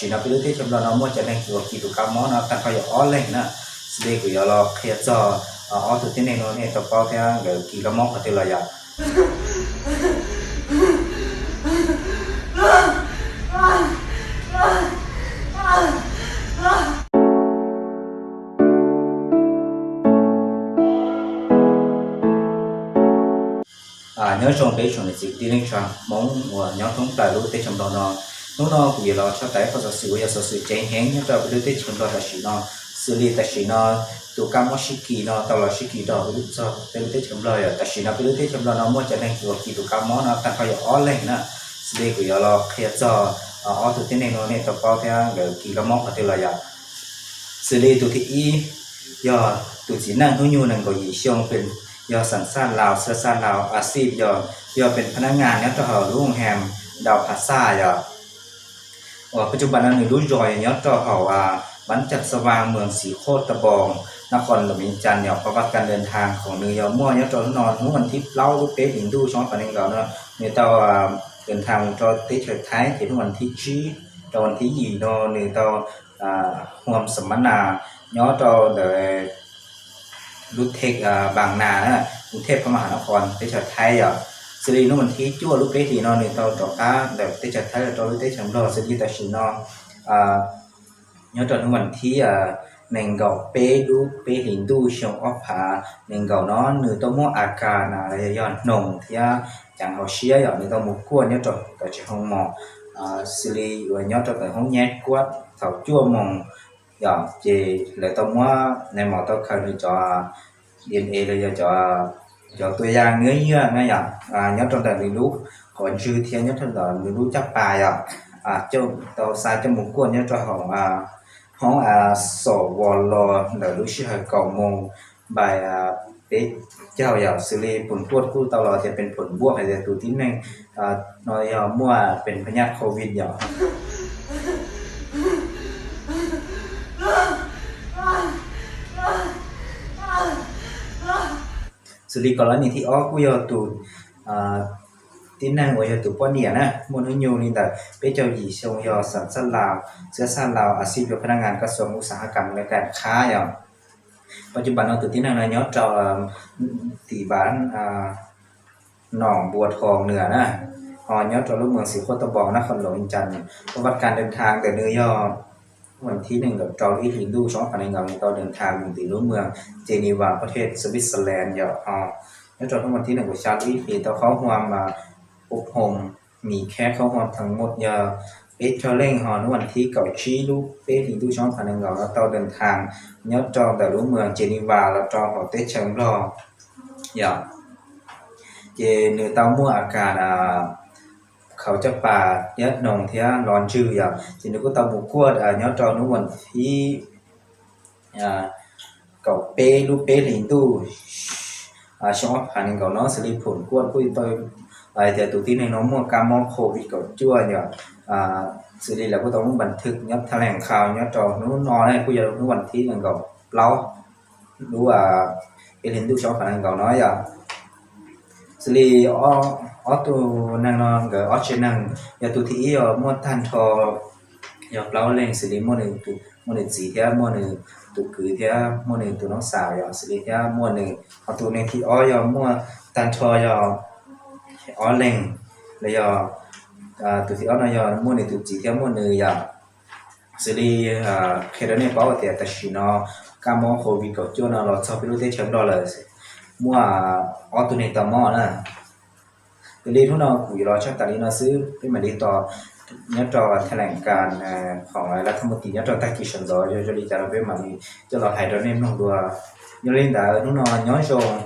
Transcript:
chỉ nó cứ thế trong đó nó mua cho nên kiểu kỳ tụ cá món nó ta phải ó lên nè đây của giờ lo khi cho ó tụ thế này nó này tập bao theo cái kỳ cá món có thể là gì nhớ trong cái chuyện này chỉ đi lên trang mong nhớ thông tài lúc tết trong đó nó cũng là cho tới có sự cháy hén nhớ trong cái tết trong đó là chỉ nó xử lý tại chỉ nó tụ cam nó shiki nó tao là shiki đó lúc cho tới tết trong đó tại chỉ nó cái tết trong đó nó mua cho nên kiểu kỳ tụ cam nó ta phải ó lên nè xử lý của là khi cho ó tụ thế này nó này tập bao theo cái kỳ cam có thể là gì xử lý tụ thị giờ tụ chỉ năng thu nhu năng có gì xongเป็นdo sản sản lào sơ sản làoอาชีพdoเป็นพนักงานเนี่ยต่อหอรู้โรงแรมดาวพัสซาปัจจุบันนั้นรู้จอยเนี่ยต่อหอบันจัดสว่างเมืองสีโคตรบองนครหลวงจันทร์เนี่ยประวัติการเดินทางของเนื้อมั่วเนี่ยต่อนอนเมื่อวันที่เล่าลูกเป๊ะถึงดูช่องฝันเองเราเนี่ยเนี่ยต่อเดินทางต่อที่เฉลิมไทยถึงวันที่ชี้ต่อวันที่ยี่เนาะเนี่ยต่อห่วมสัมมนาเนี่ยต่อเดลูกเทคบางนานะกรุงเทพมหานครที่เฉลิมไทยสิรินุมันที่จั่วลูกเป๊ะที่นอนเนี่ยต่อต่อก้าแต่ที่เฉลิมไทยต่อลูกเป๊ะเฉลิมรอสิริแต่ชินnhớ trong nhữngวันที่nền gạo pê đu pê hình đu xong ốp phá nền gạo nó nửa tao mua cả là do nồng thì chẳng họ xía rồi nửa tao mua cua nhớ trong tại chỉ không mò xử lý rồi nhớ trong tại không nhét quát thảo chua mồng giờ chỉ lại tao mua này mò tao khai được cho DNA là cho tôi ra ngứa ngay nhớ trong tại mình lúc còn chưa thì nhớ trong tại mình lúc chắc bài cho tao sai cho một cua nhớ cho họ sổ vò lò để lúc xưa cầu mong bài đểเจ้าอย่าสิริผลตรวจคู่ตลอดจะเป็นผลบวกให้ตัวที่นึงน้อยมั่วเป็นพยาธิโควิดอย่าสิริก่อนแล้วนี่ที่อ้อกูยอตูที่นั่งไว้ตัวป้อนเนี่ยนะมนุษย์ยูนี่แต่เป็นเจ้าหญิงทรงยอสันสันลาวเสื้อสันลาวอาชีพพนักงานกระทรวงอุตสาหกรรมและการค้าอย่างปัจจุบันเราตัวที่นั่งนายกเราตีบ้านหนองบัวทองเหนือนะยอดเราลูกเมืองศรีโคตรบองนครหลวงจันทร์ประวัติการเดินทางแต่เนื้อยอวันที่หนึ่งกับจอร์อีฮินดูช่องพันธุ์เงาตอนเดินทางถึงตีลูกเมืองเจนีวาประเทศสวิตเซอร์แลนด์อย่างยอดเราวันที่หนึ่งกับชาร์ลีฮีต่อเขาความมาอบรมมีแค่เขาความทั้งหมดยาเอชเล่งหอนวันที่เก่าชี้ลูกเป้ถึงตู้ช่องพันธุ์เงาแล้วตอนเดินทางยอดจอแต่รู้เมืองเจนีวาแล้วจอของเตเชิงรออย่างเจเนื้อเต้ามั่วอาการเขาจะป่ายอดนงเทียร้อนชื่ออย่างเจนึกว่าเต้าหมูกวดยอดจอนู้วันที่เก่าเป้ลูกเป้ถึงตู้ช่องพันธุ์เงาเนาะสิริผลกวดคุยตัวแต่ตัวที่ในน้องมั่วกามองโควิดกับจั่วเนี่ยสื่อดีแล้วก็ต้องบันทึกยับแถลงข่าวยับจอนู้นนอนให้คุยกันทุกวันที่มันก็เล่ารู้ว่าเห็นดูช่องผ่านเก่าน้อยสื่อดีตัวนางนอนกับเชนังอย่าตัวที่มั่วทันทออยากเล่าเล่นสื่อดีมั่วหนึ่งตัวมั่วหนึ่งสีเท่ามั่วหนึ่งตัวคือเท่ามั่วหนึ่งตัวน้องสาวอย่างสื่อดีเท่ามั่วหนึ่งตัวในที่มั่วทันทอเล่งเลยตัวที่น้อยมั่วหนึ่งตัวจีเท่ามั่วหนึ่งสื่อดีแค่เรื่องนี้เพราะว่าแต่ชินการมองโควิดกับจ้าเราชอบไปรู้ที่เชิงดอลเลยมั่วตัวนี้ต่อหม้อนะตัวนี้ทุกน้องคุยรอช่างตอนนี้เราซื้อเป็นมาดีต่อเนื้อจอแถลงการของรัฐมนตรีเนื้อจอตะกี้ฉันรอจะดีจะเราเป็นมาดีจะเราถ่ายตอนนี้น้องดูย้อนเล่นแต่ทุกน้องย้อนโชว์